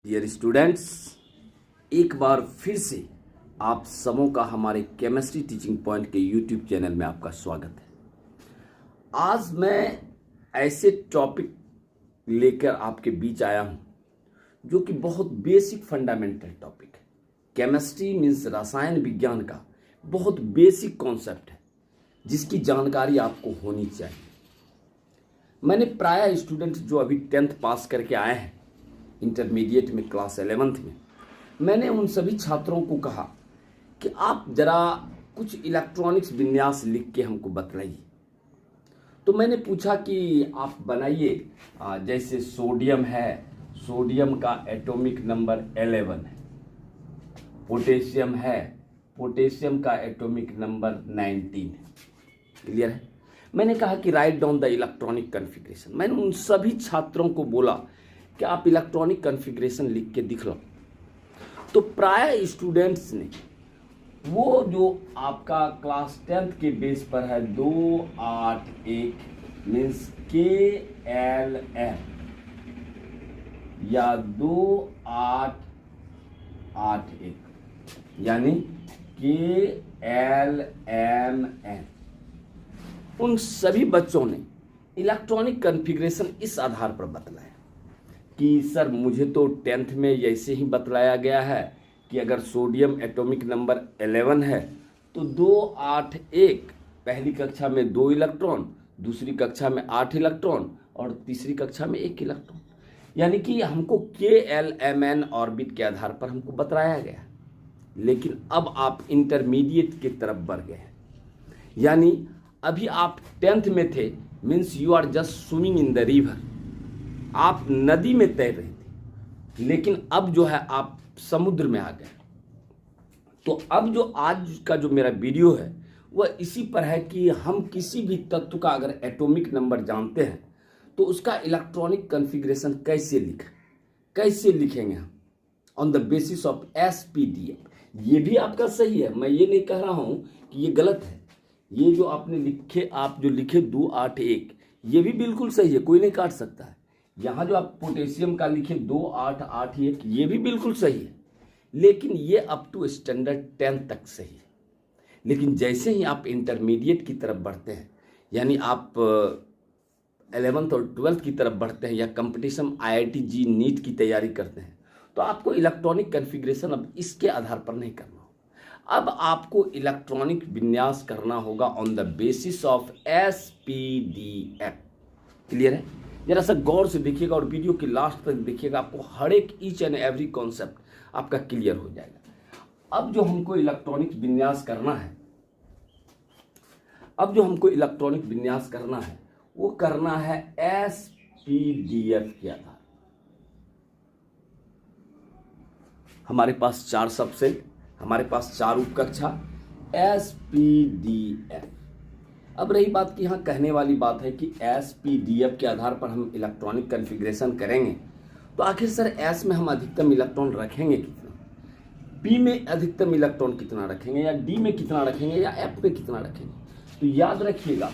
Dear students, एक बार फिर से आप सबों का हमारे केमिस्ट्री टीचिंग पॉइंट के यूट्यूब चैनल में आपका स्वागत है। आज मैं ऐसे टॉपिक लेकर आपके बीच आया हूं जो कि बहुत बेसिक फंडामेंटल टॉपिक है। केमिस्ट्री मीन्स रसायन विज्ञान का बहुत बेसिक कॉन्सेप्ट है जिसकी जानकारी आपको होनी चाहिए। मैंने प्राय स्टूडेंट्स जो अभी 10th पास करके आए हैं इंटरमीडिएट में क्लास 11th में, मैंने उन सभी छात्रों को कहा कि आप जरा कुछ इलेक्ट्रॉनिक्स विन्यास लिख के हमको बतलाइए। तो मैंने पूछा कि आप बनाइए, जैसे सोडियम है, सोडियम का एटॉमिक नंबर 11 है। पोटेशियम है, पोटेशियम का एटॉमिक नंबर 19 है। क्लियर है? मैंने कहा कि write down the electronic configuration. मैंने उन सभी छात्रों को बोला कि आप इलेक्ट्रॉनिक कॉन्फ़िगरेशन लिख के दिख लो। तो प्राय स्टूडेंट्स ने वो जो आपका क्लास 10th के बेस पर है 281 मीन्स KLM या 2881 यानी KLMN, उन सभी बच्चों ने इलेक्ट्रॉनिक कॉन्फ़िगरेशन इस आधार पर बतलाया कि सर मुझे तो 10th में ऐसे ही बतलाया गया है कि अगर सोडियम एटॉमिक नंबर 11 है तो 281 पहली कक्षा में 2 इलेक्ट्रॉन, दूसरी कक्षा में 8 इलेक्ट्रॉन और तीसरी कक्षा में 1 इलेक्ट्रॉन, यानी कि हमको KLMN ऑर्बिट के आधार पर हमको बतलाया गया। लेकिन अब आप इंटरमीडिएट की तरफ बढ़ गए हैं, यानी अभी आप 10th में थे means you are just swimming in the river, आप नदी में तैर रहे थे, लेकिन अब जो है आप समुद्र में आ गए। तो अब जो आज का जो मेरा वीडियो है वह इसी पर है कि हम किसी भी तत्व का अगर एटॉमिक नंबर जानते हैं तो उसका इलेक्ट्रॉनिक कॉन्फ़िगरेशन कैसे लिखेंगे हम on the basis of SPDF। ये भी आपका सही है, मैं ये नहीं कह रहा हूं कि ये गलत है। ये जो आपने लिखे, आप जो लिखे 281, ये भी बिल्कुल सही है, कोई नहीं काट सकता है। यहाँ जो आप पोटेशियम का लिखे 2881, ये भी बिल्कुल सही है, लेकिन ये अप टू स्टैंडर्ड 10 तक सही है। लेकिन जैसे ही आप इंटरमीडिएट की तरफ बढ़ते हैं, यानी आप 11th और 12th की तरफ बढ़ते हैं या कंपटीशन IIT जी नीट की तैयारी करते हैं, तो आपको इलेक्ट्रॉनिक कॉन्फ़िगरेशन अब इसके आधार पर नहीं करना होगा। अब आपको इलेक्ट्रॉनिक विन्यास करना होगा on the basis of SPDF। Clear है? जरा सा गौर से देखिएगा और वीडियो के लास्ट तक देखिएगा, आपको हर एक ईच एंड एवरी कॉन्सेप्ट आपका क्लियर हो जाएगा। अब जो हमको इलेक्ट्रॉनिक विन्यास करना है, वो करना है SPDF के आधार। हमारे पास 4 सबसेट, हमारे पास 4 उपकक्षा, SPDF। अब रही बात कि यहाँ कहने वाली बात है कि SPDF के आधार पर हम इलेक्ट्रॉनिक कॉन्फ़िगरेशन करेंगे, तो आखिर सर S में हम अधिकतम इलेक्ट्रॉन रखेंगे कितना, P में अधिकतम इलेक्ट्रॉन कितना रखेंगे, या D में कितना रखेंगे, या F में कितना रखेंगे। तो याद रखिएगा,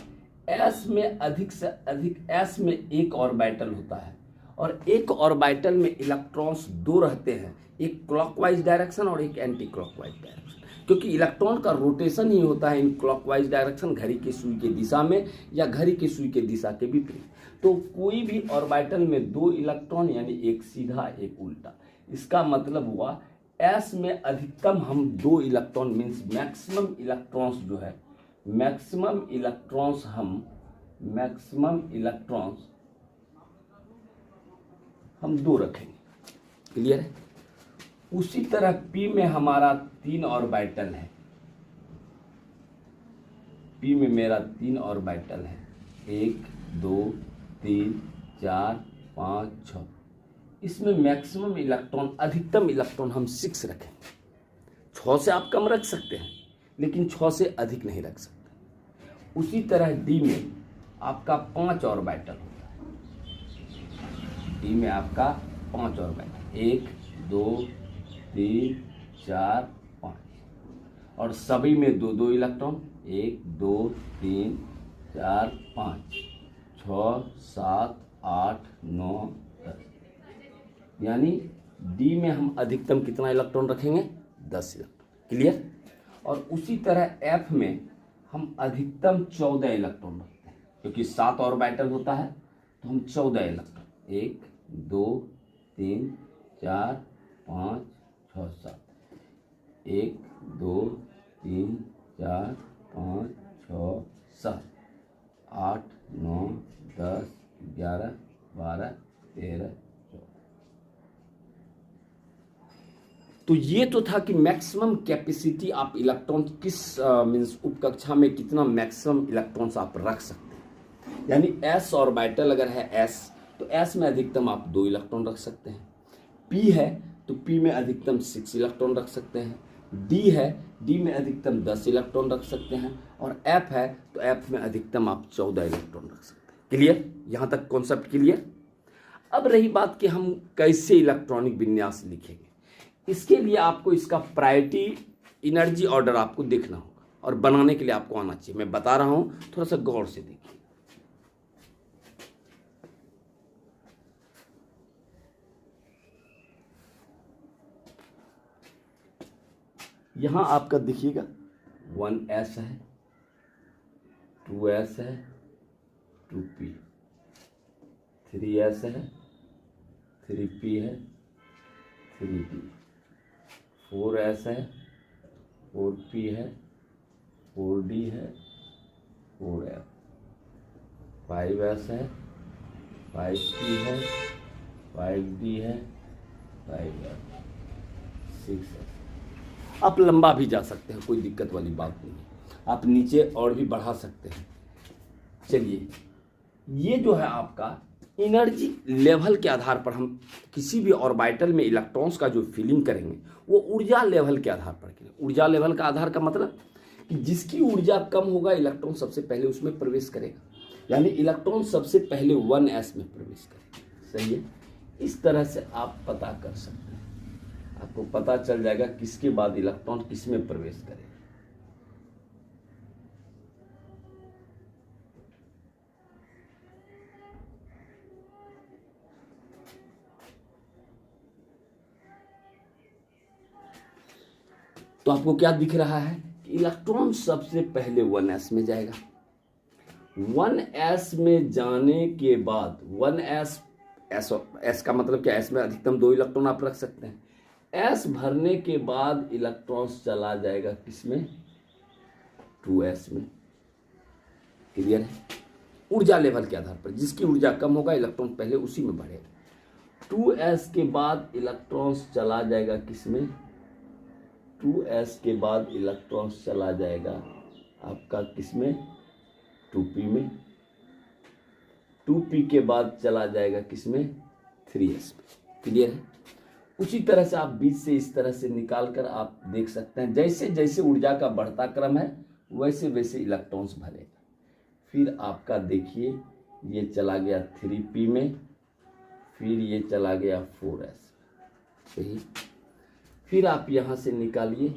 S में अधिक से अधिक, S में एक ऑर्बिटल होता है और एक ऑर्बिटल में इलेक्ट्रॉन्स 2 रहते हैं, एक क्लॉकवाइज डायरेक्शन और एक एंटी क्लॉकवाइज डायरेक्शन, क्योंकि इलेक्ट्रॉन का रोटेशन ही होता है इन क्लॉकवाइज डायरेक्शन, घड़ी की सुई के दिशा में या घड़ी की सुई के दिशा के विपरीत। तो कोई भी ऑर्बिटल में 2 इलेक्ट्रॉन, यानी एक सीधा एक उल्टा, इसका मतलब हुआ S में अधिकतम हम 2 इलेक्ट्रॉन मीन्स मैक्सिमम इलेक्ट्रॉन्स जो है, मैक्सिमम इलेक्ट्रॉन्स हम 2 रखेंगे। क्लियर है? उसी तरह P में हमारा 3 ऑर्बिटल है, P में मेरा 3 ऑर्बिटल है, 1 2 3 4 5 6। इसमें मैक्सिमम इलेक्ट्रॉन, अधिकतम इलेक्ट्रॉन हम 6 रखेंगे। 6 से आप कम रख सकते हैं, लेकिन 6 से अधिक नहीं रख सकते। उसी तरह D में आपका 5 ऑर्बिटल होता है, D में आपका 5 ऑर्बिटल, 1 2 3 4 5, और सभी में 2 इलेक्ट्रॉन, 1 2 3 4 5 6 7 8 9 10, यानी डी में हम अधिकतम कितना इलेक्ट्रॉन रखेंगे, 10 इलेक्ट्रॉन। क्लियर। और उसी तरह एफ में हम अधिकतम 14 इलेक्ट्रॉन रखते हैं, क्योंकि 7 ऑर्बिटल होता है, तो हम 14 इलेक्ट्रॉन, 1 2 3 4 5 6 7, 1 2 3 4 5 6 7 8 9 10 11 12 13 14। तो ये तो था कि मैक्सिमम कैपेसिटी आप इलेक्ट्रॉन किस मीन्स उपकक्षा में कितना मैक्सिमम इलेक्ट्रॉन्स आप रख सकते हैं। यानी एस ऑर्बिटल अगर है एस, तो एस में अधिकतम आप 2 इलेक्ट्रॉन रख सकते हैं। पी है तो पी में अधिकतम 6 इलेक्ट्रॉन रख सकते हैं। डी है, डी में अधिकतम 10 इलेक्ट्रॉन रख सकते हैं। और एफ है तो एफ में अधिकतम आप 14 इलेक्ट्रॉन रख सकते हैं। क्लियर, यहाँ तक कॉन्सेप्ट क्लियर। अब रही बात कि हम कैसे इलेक्ट्रॉनिक विन्यास लिखेंगे। इसके लिए आपको इसका प्रायोरिटी एनर्जी ऑर्डर आपको देखना होगा और बनाने के लिए आपको आना चाहिए। मैं बता रहा हूं, थोड़ा सा गौर से देखिए। यहां आपका देखिएगा 1s है, 2s है, 2p, 3s है, 3p है, 3d, 4s है, 4p है, 4d है, 4f, 5s है, 5p है, 5d है, 5f, 6s। आप लंबा भी जा सकते हैं, कोई दिक्कत वाली बात नहीं है। आप नीचे और भी बढ़ा सकते हैं। चलिए, ये जो है आपका एनर्जी लेवल के आधार पर हम किसी भी ऑर्बिटल में इलेक्ट्रॉन्स का जो फिलिंग करेंगे वो ऊर्जा लेवल के आधार पर करेंगे। ऊर्जा लेवल का आधार का मतलब कि जिसकी ऊर्जा कम होगा इलेक्ट्रॉन सबसे पहले उसमें प्रवेश करेगा, यानी इलेक्ट्रॉन सबसे पहले 1s में प्रवेश करेगा। सही है। इस तरह से आप पता कर सकते हैं, आपको पता चल जाएगा किसके बाद इलेक्ट्रॉन किस में प्रवेश करेगा। तो आपको क्या दिख रहा है कि इलेक्ट्रॉन सबसे पहले 1s में जाएगा। 1s में जाने के बाद 1s एस का मतलब क्या, एस में अधिकतम 2 इलेक्ट्रॉन आप रख सकते हैं। एस भरने के बाद इलेक्ट्रॉन चला जाएगा किसमें, 2s में। क्लियर है। ऊर्जा लेवल के आधार पर जिसकी ऊर्जा कम होगा इलेक्ट्रॉन पहले उसी में बढ़ेगा। 2s के बाद इलेक्ट्रॉन चला जाएगा किसमें, 2s के बाद इलेक्ट्रॉन चला जाएगा आपका किसमें, 2p में। 2p के बाद चला जाएगा किसमें, 3s में। क्लियर है। उसी तरह से आप बीच से इस तरह से निकाल कर आप देख सकते हैं, जैसे जैसे ऊर्जा का बढ़ता क्रम है वैसे वैसे इलेक्ट्रॉन्स भरेगा। फिर आपका देखिए ये चला गया 3p में, फिर ये चला गया 4s। सही। फिर आप यहां से निकालिए,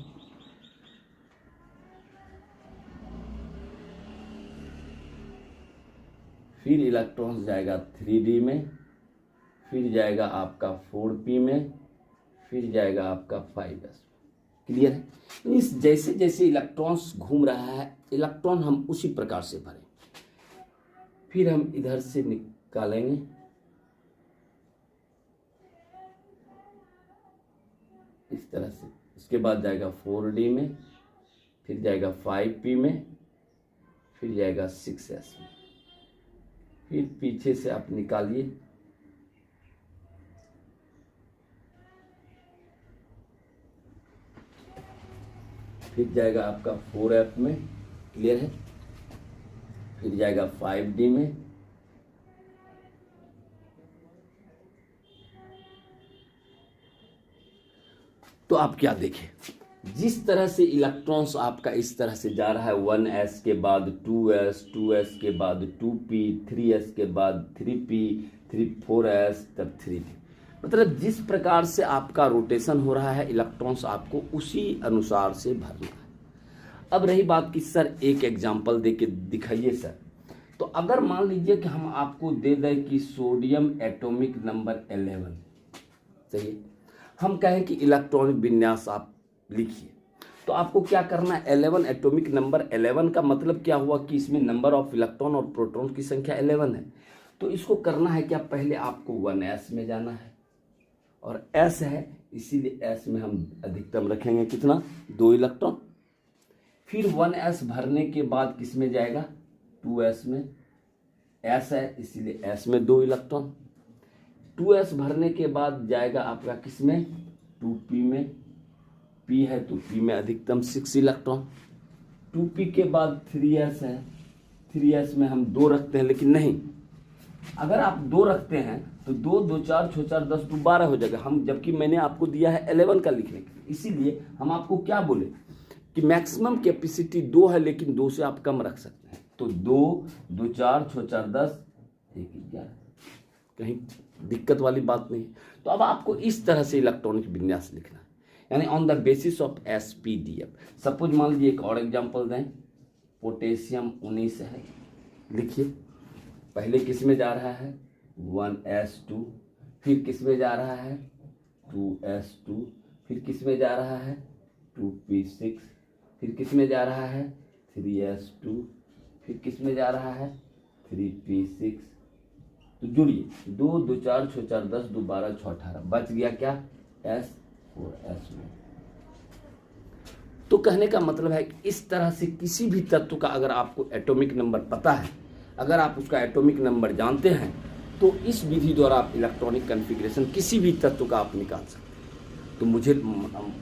फिर इलेक्ट्रॉन जाएगा 3d में, फिर जाएगा आपका 4p में, फिर जाएगा आपका 5s। क्लियर है। इस जैसे जैसे इलेक्ट्रॉन्स घूम रहा है इलेक्ट्रॉन हम उसी प्रकार से भरें। फिर हम इधर से निकालेंगे, इस तरह से। इसके बाद जाएगा 4d में, फिर जाएगा 5p में, फिर जाएगा 6s में। फिर पीछे से आप निकालिए, फिर जाएगा आपका 4f में। क्लियर है। फिर जाएगा 5d में, तो आप क्या देखें, जिस तरह से इलेक्ट्रॉन्स आपका इस तरह से जा रहा है, 1s के बाद 2s, 2s के बाद 2p, 3s के बाद 3p, 4s, तब 3d। मतलब जिस प्रकार से आपका रोटेशन हो रहा है इलेक्ट्रॉन्स आपको उसी अनुसार से भरना है। अब रही बात कि सर एक एग्जाम्पल दे के दिखाइए सर। तो अगर मान लीजिए कि हम आपको दे दें कि सोडियम एटॉमिक नंबर 11, सही है। हम कहें कि इलेक्ट्रॉनिक विन्यास आप लिखिए, तो आपको क्या करना है, 11 एटॉमिक नंबर 11 का मतलब क्या हुआ कि इसमें नंबर ऑफ इलेक्ट्रॉन और प्रोटॉन की संख्या 11 है। तो इसको करना है क्या, पहले आपको 1s में जाना है और s है इसीलिए s में हम अधिकतम रखेंगे कितना, 2 इलेक्ट्रॉन। फिर 1s भरने के बाद किस में जाएगा, 2s में, s है इसीलिए s में 2 इलेक्ट्रॉन। 2s भरने के बाद जाएगा आपका किस में, 2p में, p है तो p में अधिकतम 6 इलेक्ट्रॉन। 2p के बाद 3s है, 3s में हम 2 रखते हैं, लेकिन नहीं, अगर आप 2 रखते हैं तो 2 2 4 6 4 10 2 12 हो जाएगा, हम जबकि मैंने आपको दिया है 11 का लिखने के लिए, इसीलिए हम आपको क्या बोले कि मैक्सिमम कैपेसिटी 2 है, लेकिन 2 से आप कम रख सकते हैं। तो 2 2 4 6 4 10 1 11, कहीं दिक्कत वाली बात नहीं है। तो अब आपको इस तरह से इलेक्ट्रॉनिक विन्यास लिखना है, यानी on the basis of SPDF। Suppose मान लीजिए एक और एग्जांपल दें, पोटेशियम 19 है, लिखिए पहले किस में जा रहा है, 1s2, फिर किस में जा रहा है, 2s2, फिर किस में जा रहा है, 2p6, फिर किस में जा रहा है, 3s2, फिर किस में जा रहा है, 3p6। तो जुड़िए, 2 2 4 6 4 10 2 12 6 18, बच गया क्या, s और s में। तो कहने का मतलब है कि इस तरह से किसी भी तत्व का अगर आपको एटॉमिक नंबर पता है, अगर आप उसका एटॉमिक नंबर जानते हैं, तो इस विधि द्वारा आप इलेक्ट्रॉनिक कॉन्फ़िगरेशन किसी भी तत्व का आप निकाल सकते हैं।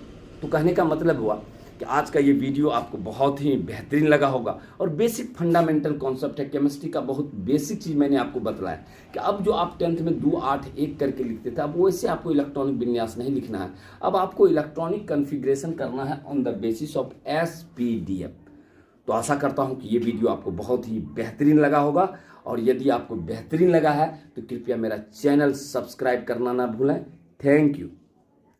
तो कहने का मतलब हुआ कि आज का ये वीडियो आपको बहुत ही बेहतरीन लगा होगा और बेसिक फंडामेंटल कॉन्सेप्ट है केमिस्ट्री का, बहुत बेसिक चीज़ मैंने आपको बतलाया कि अब जो आप 10th में 2 8 1 करके लिखते थे, अब वैसे आपको इलेक्ट्रॉनिक विन्यास नहीं लिखना है, अब आपको इलेक्ट्रॉनिक कॉन्फ़िगरेशन करना है on the basis of SPDF। तो आशा करता हूं कि ये वीडियो आपको बहुत ही बेहतरीन लगा होगा, और यदि आपको बेहतरीन लगा है तो कृपया मेरा चैनल सब्सक्राइब करना ना भूलें। Thank you.